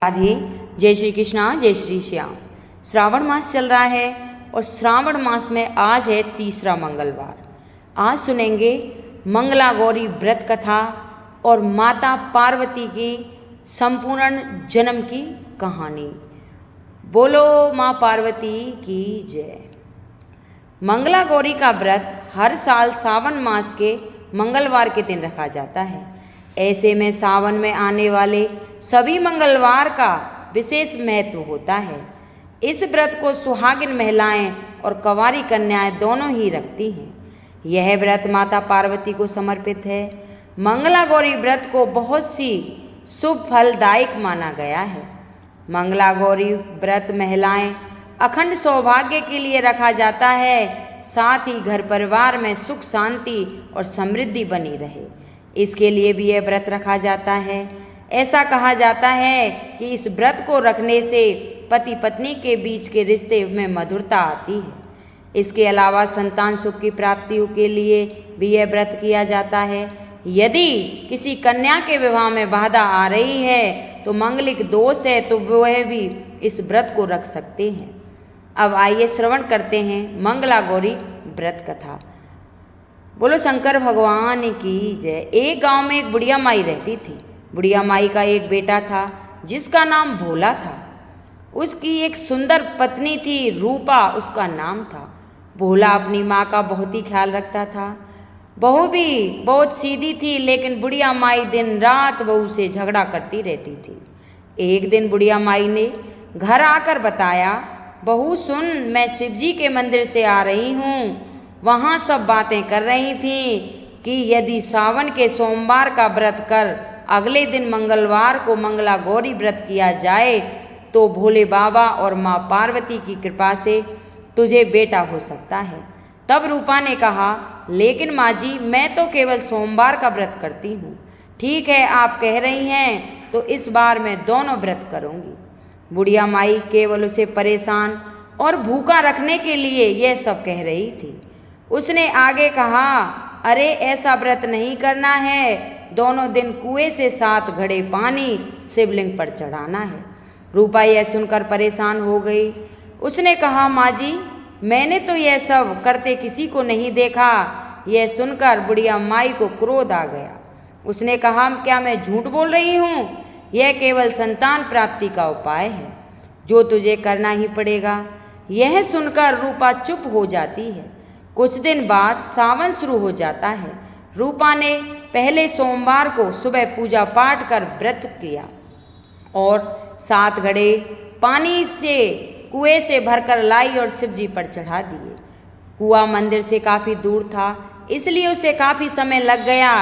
राधे। जय श्री कृष्णा, जय श्री श्याम। श्रावण मास चल रहा है और श्रावण मास में आज है तीसरा मंगलवार। आज सुनेंगे मंगला गौरी व्रत कथा और माता पार्वती की संपूर्ण जन्म की कहानी। बोलो माँ पार्वती की जय। मंगला गौरी का व्रत हर साल सावन मास के मंगलवार के दिन रखा जाता है। ऐसे में सावन में आने वाले सभी मंगलवार का विशेष महत्व होता है। इस व्रत को सुहागिन महिलाएं और कंवारी कन्याएं दोनों ही रखती हैं। यह व्रत माता पार्वती को समर्पित है। मंगला गौरी व्रत को बहुत सी शुभ फलदायक माना गया है। मंगला गौरी व्रत महिलाएं अखंड सौभाग्य के लिए रखा जाता है, साथ ही घर परिवार में सुख शांति और समृद्धि बनी रहे, इसके लिए भी यह व्रत रखा जाता है। ऐसा कहा जाता है कि इस व्रत को रखने से पति पत्नी के बीच के रिश्ते में मधुरता आती है। इसके अलावा संतान सुख की प्राप्ति के लिए भी यह व्रत किया जाता है। यदि किसी कन्या के विवाह में बाधा आ रही है तो मांगलिक दोष है तो वह भी इस व्रत को रख सकते हैं। अब आइए श्रवण करते हैं मंगला गौरी व्रत कथा। बोलो शंकर भगवान की जय। एक गांव में एक बुढ़िया माई रहती थी। बुढ़िया माई का एक बेटा था जिसका नाम भोला था। उसकी एक सुंदर पत्नी थी, रूपा उसका नाम था। भोला अपनी माँ का बहुत ही ख्याल रखता था। बहू भी बहुत सीधी थी, लेकिन बुढ़िया माई दिन रात बहू से झगड़ा करती रहती थी। एक दिन बुढ़िया माई ने घर आकर बताया, बहू सुन, मैं शिवजी के मंदिर से आ रही हूँ। वहाँ सब बातें कर रही थी कि यदि सावन के सोमवार का व्रत कर अगले दिन मंगलवार को मंगला गौरी व्रत किया जाए तो भोले बाबा और माँ पार्वती की कृपा से तुझे बेटा हो सकता है। तब रूपा ने कहा, लेकिन माँ जी, मैं तो केवल सोमवार का व्रत करती हूँ। ठीक है, आप कह रही हैं तो इस बार मैं दोनों व्रत करूँगी। बुढ़िया माई केवल उसे परेशान और भूखा रखने के लिए यह सब कह रही थी। उसने आगे कहा, अरे ऐसा व्रत नहीं करना है। दोनों दिन कुएं से 7 घड़े पानी शिवलिंग पर चढ़ाना है। रूपा यह सुनकर परेशान हो गई। उसने कहा, माँ जी, मैंने तो यह सब करते किसी को नहीं देखा। यह सुनकर बुढ़िया माई को क्रोध आ गया। उसने कहा, क्या मैं झूठ बोल रही हूँ? यह केवल संतान प्राप्ति का उपाय है जो तुझे करना ही पड़ेगा। यह सुनकर रूपा चुप हो जाती है। कुछ दिन बाद सावन शुरू हो जाता है। रूपा ने पहले सोमवार को सुबह पूजा पाठ कर व्रत किया और 7 घड़े पानी से कुएं से भरकर लाई और शिवजी पर चढ़ा दिए। कुआं मंदिर से काफ़ी दूर था, इसलिए उसे काफ़ी समय लग गया।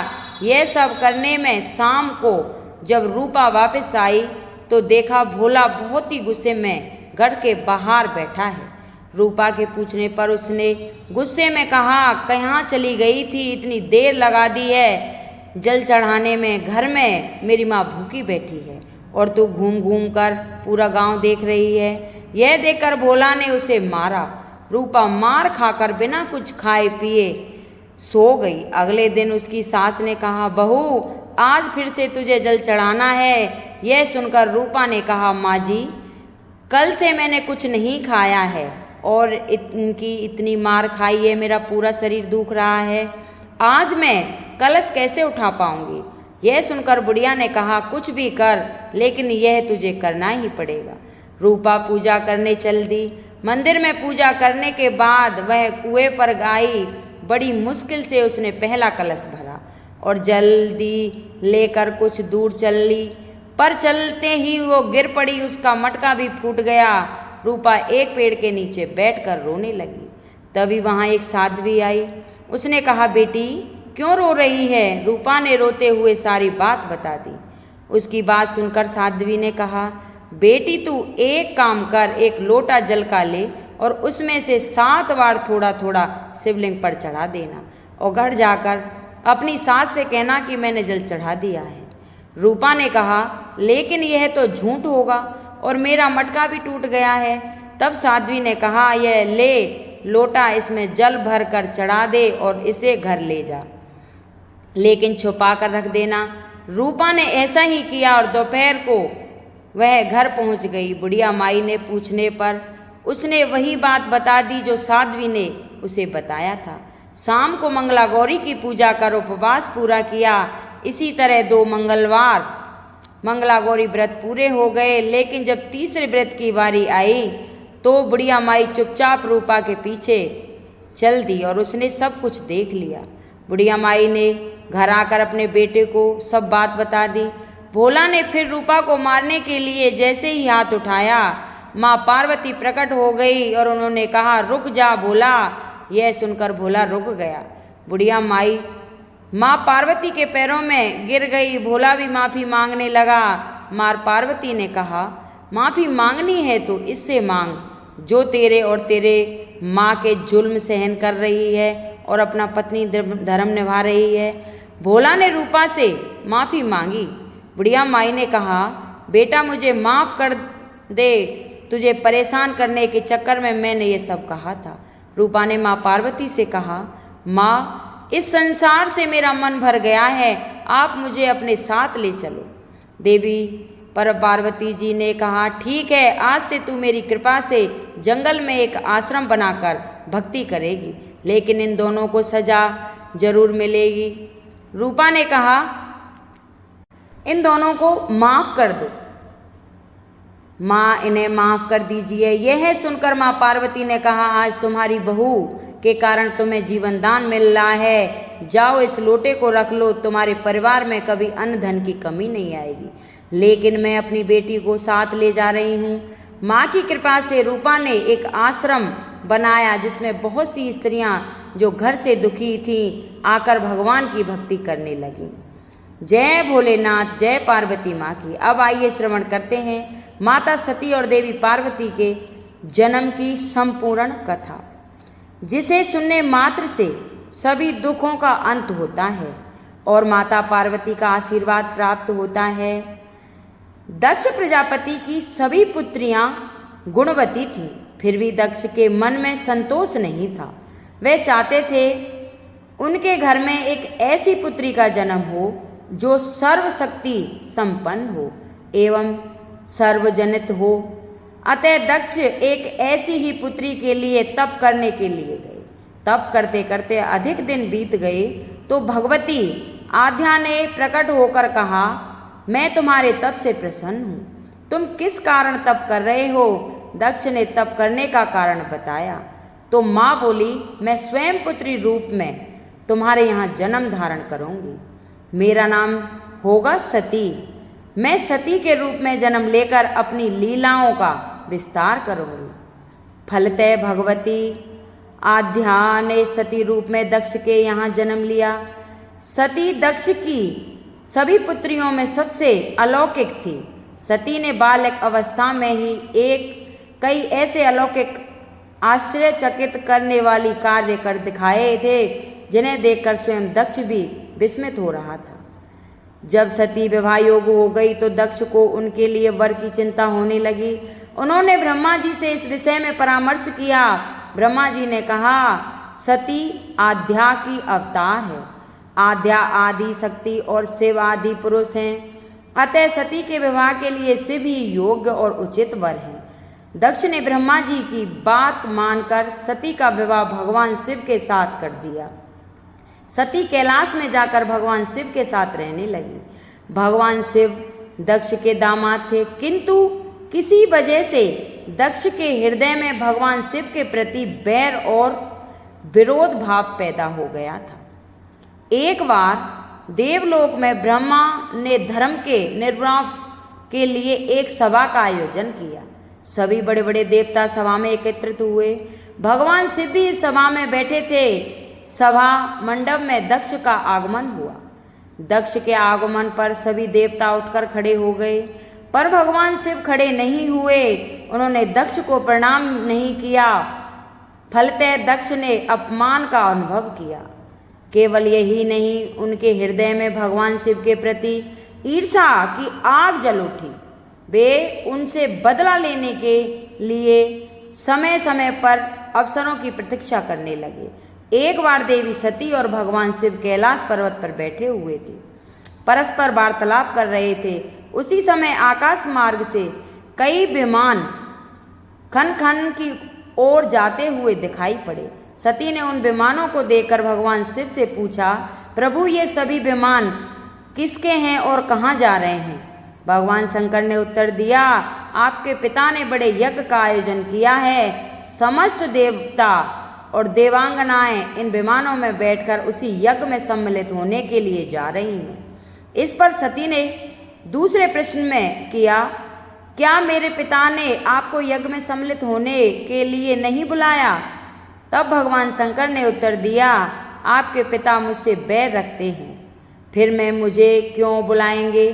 यह सब करने में शाम को जब रूपा वापस आई तो देखा भोला बहुत ही गुस्से में गढ़ के बाहर बैठा है। रूपा के पूछने पर उसने गुस्से में कहा, कहाँ चली गई थी? इतनी देर लगा दी है जल चढ़ाने में। घर में मेरी माँ भूखी बैठी है और तू घूम घूम कर पूरा गांव देख रही है। यह देखकर भोला ने उसे मारा। रूपा मार खाकर बिना कुछ खाए पिए सो गई। अगले दिन उसकी सास ने कहा, बहू, आज फिर से तुझे जल चढ़ाना है। यह सुनकर रूपा ने कहा, माँ जी, कल से मैंने कुछ नहीं खाया है और इनकी इतनी मार खाई है, मेरा पूरा शरीर दुख रहा है। आज मैं कलश कैसे उठा पाऊंगी? यह सुनकर बुढ़िया ने कहा, कुछ भी कर, लेकिन यह तुझे करना ही पड़ेगा। रूपा पूजा करने चल दी। मंदिर में पूजा करने के बाद वह कुएं पर आई। बड़ी मुश्किल से उसने पहला कलश भरा और जल्दी लेकर कुछ दूर चल ली, पर चलते ही वो गिर पड़ी। उसका मटका भी फूट गया। रूपा एक पेड़ के नीचे बैठकर रोने लगी। तभी वहाँ एक साध्वी आई। उसने कहा, बेटी, क्यों रो रही है? रूपा ने रोते हुए सारी बात बता दी। उसकी बात सुनकर साध्वी ने कहा, बेटी, तू एक काम कर, एक लोटा जल का ले और उसमें से 7 बार थोड़ा थोड़ा शिवलिंग पर चढ़ा देना और घर जाकर अपनी सास से कहना कि मैंने जल चढ़ा दिया है। रूपा ने कहा, लेकिन यह तो झूठ होगा और मेरा मटका भी टूट गया है। तब साध्वी ने कहा, यह ले लोटा, इसमें जल भर कर चढ़ा दे और इसे घर ले जा, लेकिन छुपा कर रख देना। रूपा ने ऐसा ही किया और दोपहर को वह घर पहुंच गई। बुढ़िया माई ने पूछने पर उसने वही बात बता दी जो साध्वी ने उसे बताया था। शाम को मंगला गौरी की पूजा कर उपवास पूरा किया। इसी तरह 2 मंगलवार मंगला गौरी व्रत पूरे हो गए। लेकिन जब तीसरे व्रत की बारी आई तो बुढ़िया माई चुपचाप रूपा के पीछे चल दी और उसने सब कुछ देख लिया। बुढ़िया माई ने घर आकर अपने बेटे को सब बात बता दी। भोला ने फिर रूपा को मारने के लिए जैसे ही हाथ उठाया, माँ पार्वती प्रकट हो गई और उन्होंने कहा, रुक जा भोला। यह सुनकर भोला रुक गया। बुढ़िया माई माँ पार्वती के पैरों में गिर गई। भोला भी माफ़ी मांगने लगा। माँ पार्वती ने कहा, माफ़ी मांगनी है तो इससे मांग जो तेरे और तेरे माँ के जुल्म सहन कर रही है और अपना पत्नी धर्म निभा रही है। भोला ने रूपा से माफ़ी मांगी। बुढ़िया माई ने कहा, बेटा मुझे माफ़ कर दे, तुझे परेशान करने के चक्कर में मैंने ये सब कहा था। रूपा ने माँ पार्वती से कहा, माँ इस संसार से मेरा मन भर गया है, आप मुझे अपने साथ ले चलो। देवी पर पार्वती जी ने कहा, ठीक है, आज से तू मेरी कृपा से जंगल में एक आश्रम बनाकर भक्ति करेगी, लेकिन इन दोनों को सजा जरूर मिलेगी। रूपा ने कहा, इन दोनों को माफ कर दो, माँ इन्हें माफ कर दीजिए। यह सुनकर माँ पार्वती ने कहा, आज तुम्हारी बहू के कारण तुम्हें जीवन दान मिल रहा है, जाओ इस लोटे को रख लो, तुम्हारे परिवार में कभी अन्न धन की कमी नहीं आएगी। लेकिन मैं अपनी बेटी को साथ ले जा रही हूँ। माँ की कृपा से रूपा ने एक आश्रम बनाया जिसमें बहुत सी स्त्रियाँ जो घर से दुखी थीं आकर भगवान की भक्ति करने लगीं। जय भोलेनाथ, जय पार्वती माँ की। अब आइए श्रवण करते हैं माता सती और देवी पार्वती के जन्म की संपूर्ण कथा, जिसे सुनने मात्र से सभी दुखों का अंत होता है और माता पार्वती का आशीर्वाद प्राप्त होता है। दक्ष प्रजापति की सभी पुत्रियां गुणवती थीं, फिर भी दक्ष के मन में संतोष नहीं था। वे चाहते थे उनके घर में एक ऐसी पुत्री का जन्म हो जो सर्वशक्ति संपन्न हो एवं सर्वजनित हो। अतः दक्ष एक ऐसी ही पुत्री के लिए तप करने के लिए गए। तप करते करते अधिक दिन बीत गए तो भगवती आद्या ने प्रकट होकर कहा, मैं तुम्हारे तप से प्रसन्न हूँ, तुम किस कारण तप कर रहे हो? दक्ष ने तप करने का कारण बताया तो माँ बोली, मैं स्वयं पुत्री रूप में तुम्हारे यहाँ जन्म धारण करूँगी। मेरा नाम होगा सती। मैं सती के रूप में जन्म लेकर अपनी लीलाओं का विस्तार करूँगी। फलतः भगवती आद्या ने सती रूप में दक्ष के यहाँ जन्म लिया। सती दक्ष की सभी पुत्रियों में सबसे अलौकिक थी। सती ने बालक अवस्था में ही कई ऐसे अलौकिक आश्चर्यचकित करने वाली कार्य कर दिखाए थे जिन्हें देखकर स्वयं दक्ष भी विस्मित हो रहा था। जब सती विवाह योग्य हो गई तो दक्ष को उनके लिए वर की चिंता होने लगी। उन्होंने ब्रह्मा जी से इस विषय में परामर्श किया। ब्रह्मा जी ने कहा, सती आद्या की अवतार है। आद्या आदि शक्ति और शिव आदि पुरुष हैं, अतः सती के विवाह के लिए शिव ही योग्य और उचित वर है। दक्ष ने ब्रह्मा जी की बात मानकर सती का विवाह भगवान शिव के साथ कर दिया। सती कैलाश में जाकर भगवान शिव के साथ रहने लगी। भगवान शिव दक्ष के दामाद थे, किंतु किसी वजह से दक्ष के हृदय में भगवान शिव के प्रति बैर और विरोध भाव पैदा हो गया था। एक बार देवलोक में ब्रह्मा ने धर्म के निर्वाह के लिए एक सभा का आयोजन किया। सभी बड़े बड़े देवता सभा में एकत्रित हुए। भगवान शिव भी इस सभा में बैठे थे। सभा मंडप में दक्ष का आगमन हुआ। दक्ष के आगमन पर सभी देवता उठकर खड़े हो गए, पर भगवान शिव खड़े नहीं हुए। उन्होंने दक्ष को प्रणाम नहीं किया। फलतः दक्ष ने अपमान का अनुभव किया। केवल यही नहीं, उनके हृदय में भगवान शिव के प्रति ईर्ष्या की आग जल उठी। वे उनसे बदला लेने के लिए समय समय पर अवसरों की प्रतीक्षा करने लगे। एक बार देवी सती और भगवान शिव कैलाश पर्वत पर बैठे हुए थे, परस्पर वार्तालाप कर रहे थे। उसी समय आकाश मार्ग से कई विमान खन खन की ओर जाते हुए दिखाई पड़े। सती ने उन विमानों को देखकर भगवान शिव से पूछा, प्रभु ये सभी विमान किसके हैं और कहाँ जा रहे हैं? भगवान शंकर ने उत्तर दिया, आपके पिता ने बड़े यज्ञ का आयोजन किया है। समस्त देवता और देवांगनाएं इन विमानों में बैठकर उसी यज्ञ में सम्मिलित होने के लिए जा रही हैं। इस पर सती ने दूसरे प्रश्न में किया, क्या मेरे पिता ने आपको यज्ञ में सम्मिलित होने के लिए नहीं बुलाया? तब भगवान शंकर ने उत्तर दिया, आपके पिता मुझसे बैर रखते हैं, फिर मैं मुझे क्यों बुलाएंगे?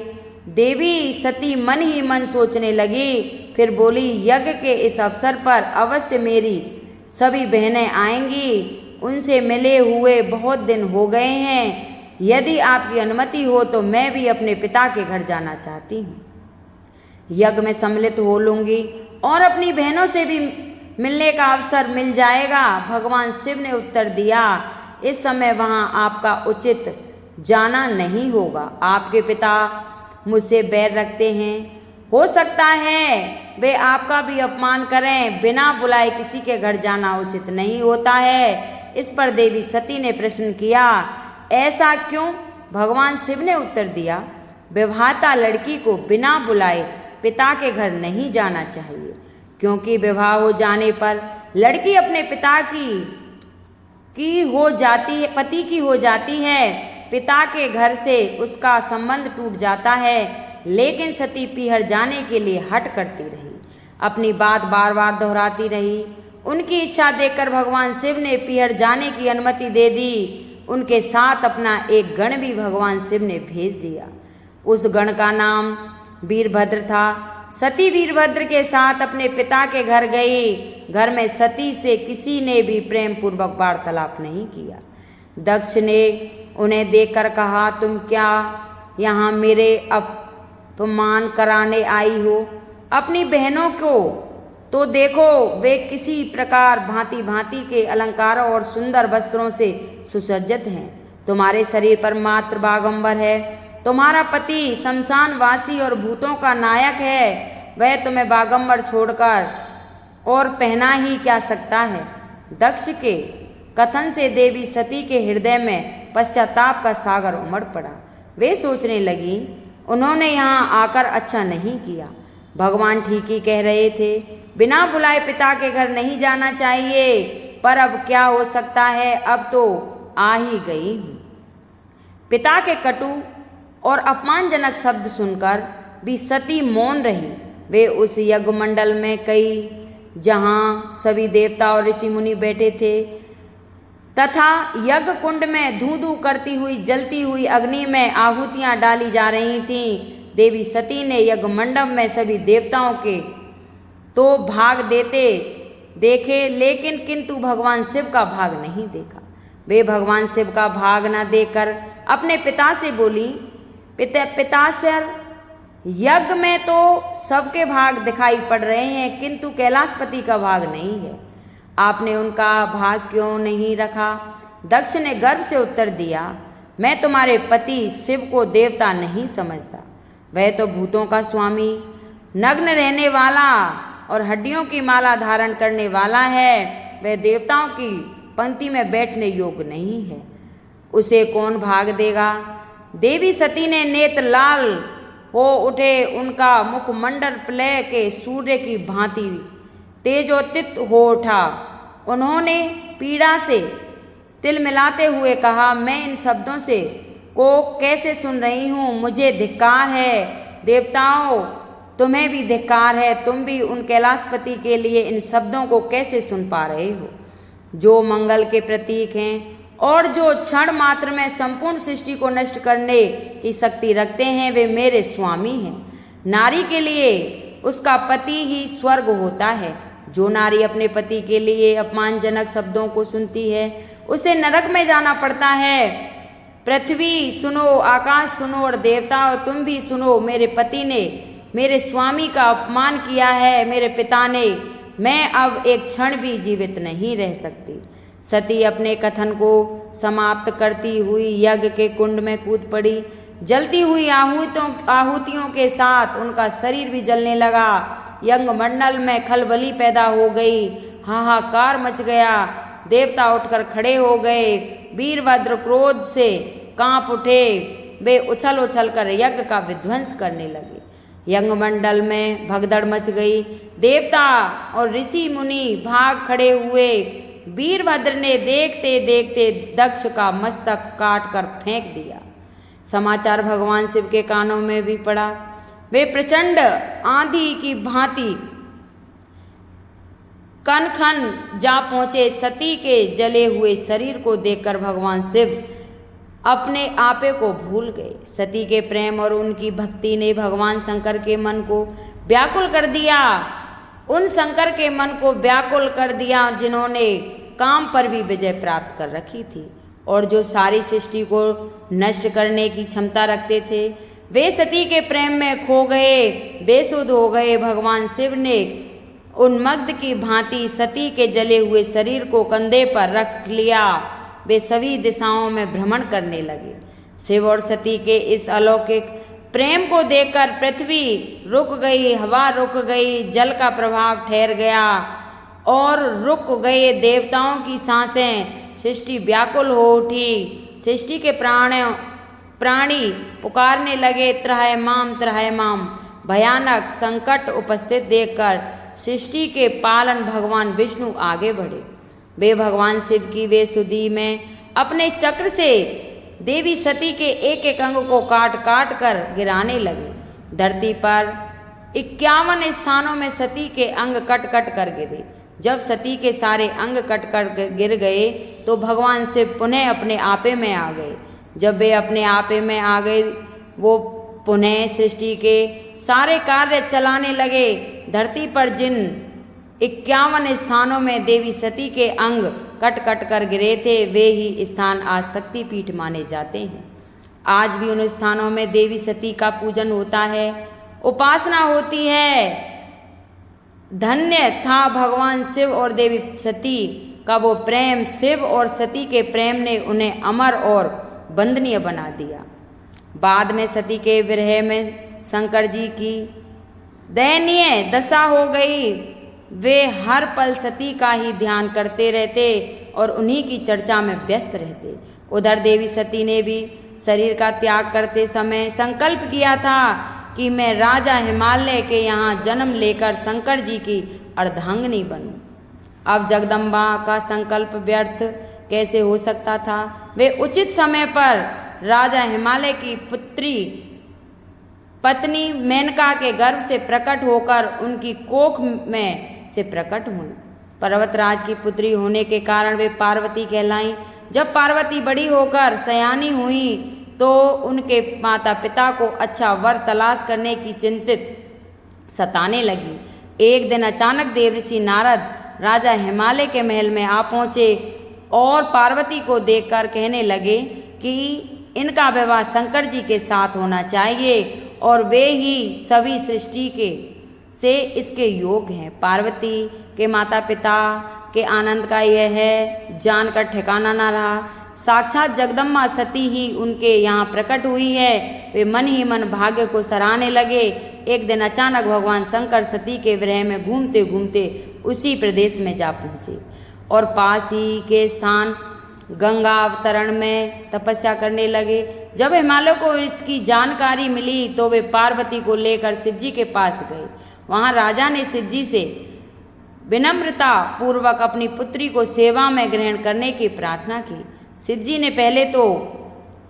देवी सती मन ही मन सोचने लगी, फिर बोली, यज्ञ के इस अवसर पर अवश्य मेरी सभी बहनें आएंगी। उनसे मिले हुए बहुत दिन हो गए हैं। यदि आपकी अनुमति हो तो मैं भी अपने पिता के घर जाना चाहती हूँ। यज्ञ में सम्मिलित हो लूंगी और अपनी बहनों से भी मिलने का अवसर मिल जाएगा। भगवान शिव ने उत्तर दिया, इस समय वहाँ आपका उचित जाना नहीं होगा। आपके पिता मुझसे बैर रखते हैं। हो सकता है वे आपका भी अपमान करें। बिना बुलाए किसी के घर जाना उचित नहीं होता है। इस पर देवी सती ने प्रश्न किया, ऐसा क्यों? भगवान शिव ने उत्तर दिया, विवाहिता लड़की को बिना बुलाए पिता के घर नहीं जाना चाहिए, क्योंकि विवाह हो जाने पर लड़की अपने पिता की हो जाती है, पति की हो जाती है। पिता के घर से उसका संबंध टूट जाता है। लेकिन सती पीहर जाने के लिए हट करती रही, अपनी बात बार बार दोहराती रही। उनकी इच्छा देखकर भगवान शिव ने पीहर जाने की अनुमति दे दी। उनके साथ अपना एक गण भी भगवान शिव ने भेज दिया। उस गण का नाम वीरभद्र था। सती वीरभद्र के साथ अपने पिता के घर गई। घर में सती से किसी ने भी प्रेम पूर्वक वार्तालाप नहीं किया। दक्ष ने उन्हें देखकर कहा, तुम क्या यहाँ मेरे अपमान कराने आई हो? अपनी बहनों को तो देखो, वे किसी प्रकार भांति भांति के अलंकारों और सुंदर वस्त्रों से सुसज्जित हैं। तुम्हारे शरीर पर मात्र बागंबर है। तुम्हारा पति शमशानवासी और भूतों का नायक है। वह तुम्हें बागंबर छोड़कर और पहना ही क्या सकता है? दक्ष के कथन से देवी सती के हृदय में पश्चाताप का सागर उमड़ पड़ा। वे सोचने लगी, उन्होंने यहाँ आकर अच्छा नहीं किया। भगवान ठीक ही कह रहे थे, बिना बुलाए पिता के घर नहीं जाना चाहिए। पर अब क्या हो सकता है, अब तो आ ही गई हूँ। पिता के कटु और अपमानजनक शब्द सुनकर भी सती मौन रही। वे उस यज्ञ मंडल में जहाँ सभी देवता और ऋषि मुनि बैठे थे तथा यज्ञ कुंड में धू धू करती हुई जलती हुई अग्नि में आहुतियां डाली जा रही थीं। देवी सती ने यज्ञ मंडप में सभी देवताओं के तो भाग देते देखे, लेकिन किंतु भगवान शिव का भाग नहीं देखा। वे भगवान शिव का भाग न देखकर अपने पिता से बोली, पिता सर, यज्ञ में तो सबके भाग दिखाई पड़ रहे हैं, किंतु कैलाशपति का भाग नहीं है। आपने उनका भाग क्यों नहीं रखा? दक्ष ने गर्व से उत्तर दिया, मैं तुम्हारे पति शिव को देवता नहीं समझता। वह तो भूतों का स्वामी, नग्न रहने वाला और हड्डियों की माला धारण करने वाला है। वह देवताओं की पंक्ति में बैठने योग्य नहीं है। उसे कौन भाग देगा? देवी सती ने नेत्र लाल हो उठे। उनका मुखमंडल प्रलय के सूर्य की भांति तेजोत्थित हो उठा। उन्होंने पीड़ा से तिल मिलाते हुए कहा, मैं इन शब्दों से को कैसे सुन रही हूँ? मुझे धिक्कार है। देवताओं, तुम्हें भी धिक्कार है। तुम भी उन कैलाशपति के लिए इन शब्दों को कैसे सुन पा रहे हो, जो मंगल के प्रतीक हैं और जो क्षण मात्र में संपूर्ण सृष्टि को नष्ट करने की शक्ति रखते हैं। वे मेरे स्वामी हैं। नारी के लिए उसका पति ही स्वर्ग होता है। जो नारी अपने पति के लिए अपमानजनक शब्दों को सुनती है, उसे नरक में जाना पड़ता है। पृथ्वी सुनो, आकाश सुनो और देवताओं तुम भी सुनो। मेरे पति ने मेरे स्वामी का अपमान किया है, मेरे पिता ने। मैं अब एक क्षण भी जीवित नहीं रह सकती। सती अपने कथन को समाप्त करती हुई यज्ञ के कुंड में कूद पड़ी। जलती हुई आहुतियों के साथ उनका शरीर भी जलने लगा। यज्ञ मंडल में खलबली पैदा हो गई, हाहाकार मच गया। देवता उठकर खड़े हो गए। वीरभद्र क्रोध से कांप उठे। वे उछल उछल कर यज्ञ का विध्वंस करने लगे। यज्ञ मंडल में भगदड़ मच गई। देवता और ऋषि मुनि भाग खड़े हुए। वीरभद्र ने देखते देखते दक्ष का मस्तक काट कर फेंक दिया। समाचार भगवान शिव के कानों में भी पड़ा। वे प्रचंड आंधी की भांति कन खन जा पहुंचे। सती के जले हुए शरीर को देखकर भगवान शिव अपने आपे को भूल गए। सती के प्रेम और उनकी भक्ति ने भगवान शंकर के मन को व्याकुल कर दिया। उन शंकर के मन को व्याकुल कर दिया जिन्होंने काम पर भी विजय प्राप्त कर रखी थी और जो सारी सृष्टि को नष्ट करने की क्षमता रखते थे। वे सती के प्रेम में खो गए, बेसुध हो गए। भगवान शिव ने उन्मत्त की भांति सती के जले हुए शरीर को कंधे पर रख लिया। वे सभी दिशाओं में भ्रमण करने लगे। शिव और सती के इस अलौकिक प्रेम को देखकर पृथ्वी रुक गई, हवा रुक गई, जल का प्रभाव ठहर गया और रुक गए देवताओं की सांसें। सृष्टि व्याकुल हो उठी। सृष्टि के प्राणी पुकारने लगे, त्राहि माम। भयानक संकट उपस्थित देखकर सृष्टि के पालन भगवान विष्णु आगे बढ़े। वे भगवान शिव की वे सुधि में अपने चक्र से देवी सती के एक एक अंग को काट काट कर गिराने लगे। धरती पर 51 स्थानों में सती के अंग कट कट कर गिरे। जब सती के सारे अंग कट कर गिर गए तो भगवान शिव पुनः अपने आपे में आ गए। जब वे अपने आपे में आ गए वो पुनः सृष्टि के सारे कार्य चलाने लगे। धरती पर जिन 51 स्थानों में देवी सती के अंग कट कट कर गिरे थे वे ही स्थान आज शक्तिपीठ माने जाते हैं। आज भी उन स्थानों में देवी सती का पूजन होता है, उपासना होती है। धन्य था भगवान शिव और देवी सती का वो प्रेम। शिव और सती के प्रेम ने उन्हें अमर और वंदनीय बना दिया। बाद में सती के विरह में शंकर जी की दयनीय दशा हो गई। वे हर पल सती का ही ध्यान करते रहते और उन्हीं की चर्चा में व्यस्त रहते। उधर देवी सती ने भी शरीर का त्याग करते समय संकल्प किया था कि मैं राजा हिमालय के यहाँ जन्म लेकर शंकर जी की अर्धांगिनी बनूं। अब जगदम्बा का संकल्प व्यर्थ कैसे हो सकता था। वे उचित समय पर राजा हिमालय की पत्नी मेनका के गर्भ से प्रकट होकर उनकी कोख में से प्रकट हुई। पर्वतराज की पुत्री होने के कारण वे पार्वती कहलाईं। जब पार्वती बड़ी होकर सयानी हुई तो उनके माता पिता को अच्छा वर तलाश करने की चिंतित सताने लगी। एक दिन अचानक देवर्षि नारद राजा हिमालय के महल में आ पहुँचे और पार्वती को देखकर कहने लगे कि इनका विवाह शंकर जी के साथ होना चाहिए और वे ही सभी सृष्टि के से इसके योग हैं। पार्वती के माता पिता के आनंद का यह है जानकर ठिकाना ना रहा। साक्षात जगदम्बा सती ही उनके यहाँ प्रकट हुई है। वे मन ही मन भाग्य को सराहने लगे। एक दिन अचानक भगवान शंकर सती के विरह में घूमते घूमते उसी प्रदेश में जा पहुँचे और पास ही के स्थान गंगा अवतरण में तपस्या करने लगे। जब हिमालय को इसकी जानकारी मिली तो वे पार्वती को लेकर शिवजी के पास गए। वहाँ राजा ने शिवजी से विनम्रता पूर्वक अपनी पुत्री को सेवा में ग्रहण करने की प्रार्थना की। शिवजी ने पहले तो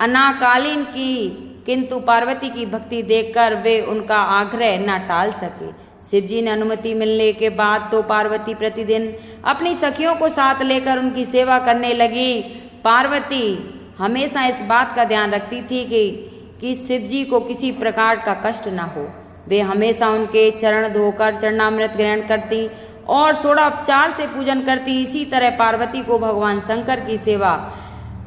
अनाकालीन की, किंतु पार्वती की भक्ति देखकर वे उनका आग्रह न टाल सके। शिवजी ने अनुमति मिलने के बाद तो पार्वती प्रतिदिन अपनी सखियों को साथ लेकर उनकी सेवा करने लगी। पार्वती हमेशा इस बात का ध्यान रखती थी कि शिवजी को किसी प्रकार का कष्ट न हो। वे हमेशा उनके चरण धोकर चरणामृत ग्रहण करती और षोडोपचार से पूजन करती। इसी तरह पार्वती को भगवान शंकर की सेवा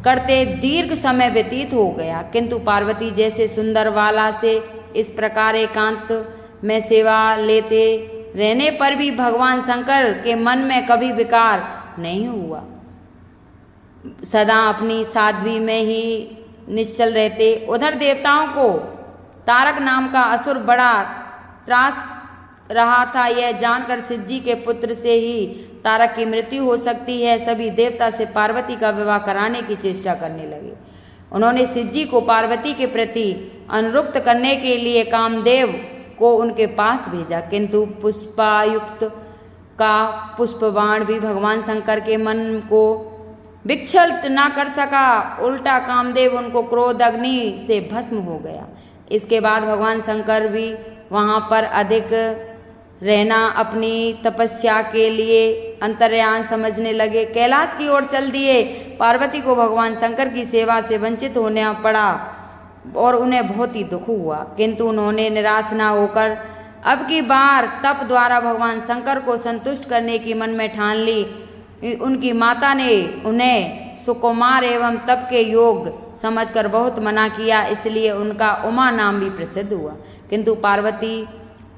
करते दीर्घ समय व्यतीत हो गया, किंतु पार्वती जैसे सुंदर वाला से इस प्रकार एकांत में सेवा लेते रहने पर भी भगवान शंकर के मन में कभी विकार नहीं हुआ। सदा अपनी साध्वी में ही निश्चल रहते। उधर देवताओं को तारक नाम का असुर बड़ा त्रास रहा था। यह जानकर शिव जी के पुत्र से ही तारक की मृत्यु हो सकती है। सभी देवता से पार्वती का विवाह कराने की चेष्टा करने लगे। उन्होंने शिव जी को पार्वती के प्रति अनुरक्त करने के लिए कामदेव को उनके पास भेजा, किंतु पुष्पायुक्त का पुष्पबाण भी भगवान शंकर के मन को विक्षिप्त ना कर सका। उल्टा कामदेव उनको क्रोध अग्नि से भस्म हो गया। इसके बाद भगवान शंकर भी वहाँ पर अधिक रहना अपनी तपस्या के लिए अंतर्यान समझने लगे। कैलाश की ओर चल दिए। पार्वती को भगवान शंकर की सेवा से वंचित होना पड़ा और उन्हें बहुत ही दुख हुआ, किंतु उन्होंने निराश ना होकर अब की बार तप द्वारा भगवान शंकर को संतुष्ट करने की मन में ठान ली। उनकी माता ने उन्हें सुकुमार एवं तप के योग समझकर बहुत मना किया, इसलिए उनका उमा नाम भी प्रसिद्ध हुआ, किंतु पार्वती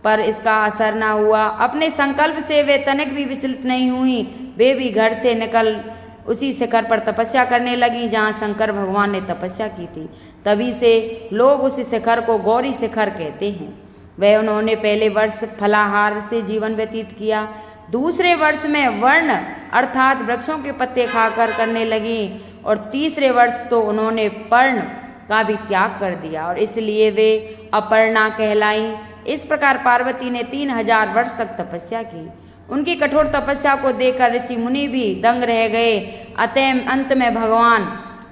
पर इसका असर न हुआ। अपने संकल्प से वे तनिक भी विचलित नहीं हुई। वे भी घर से निकल उसी शिखर पर तपस्या करने लगी जहाँ शंकर भगवान ने तपस्या की थी। तभी से लोग उस शिखर को गौरी शिखर कहते हैं। वह उन्होंने पहले वर्ष फलाहार से जीवन व्यतीत किया। दूसरे वर्ष में वर्ण अर्थात वृक्षों के पत्ते खाकर करने लगी और तीसरे वर्ष तो उन्होंने पर्ण का भी त्याग कर दिया और इसलिए वे अपर्णा कहलाई। इस प्रकार पार्वती ने 3000 वर्ष तक तपस्या की। उनकी कठोर तपस्या को देखकर ऋषि मुनि भी दंग रह गए। अतः अंत में भगवान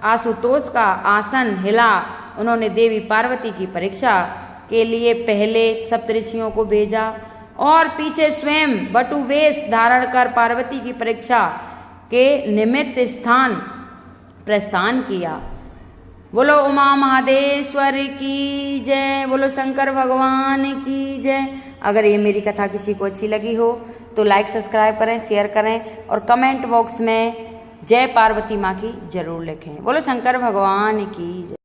आशुतोष का आसन हिला। उन्होंने देवी पार्वती की परीक्षा के लिए पहले सप्तऋषियों को भेजा और पीछे स्वयं बटु वेश धारण कर पार्वती की परीक्षा के निमित्त स्थान प्रस्थान किया। बोलो उमा महादेश्वर की जय, बोलो शंकर भगवान की जय। अगर ये मेरी कथा किसी को अच्छी लगी हो तो लाइक सब्सक्राइब करें, शेयर करें और कमेंट बॉक्स में जय पार्वती माँ की जरूर लिखें। बोलो शंकर भगवान की जय।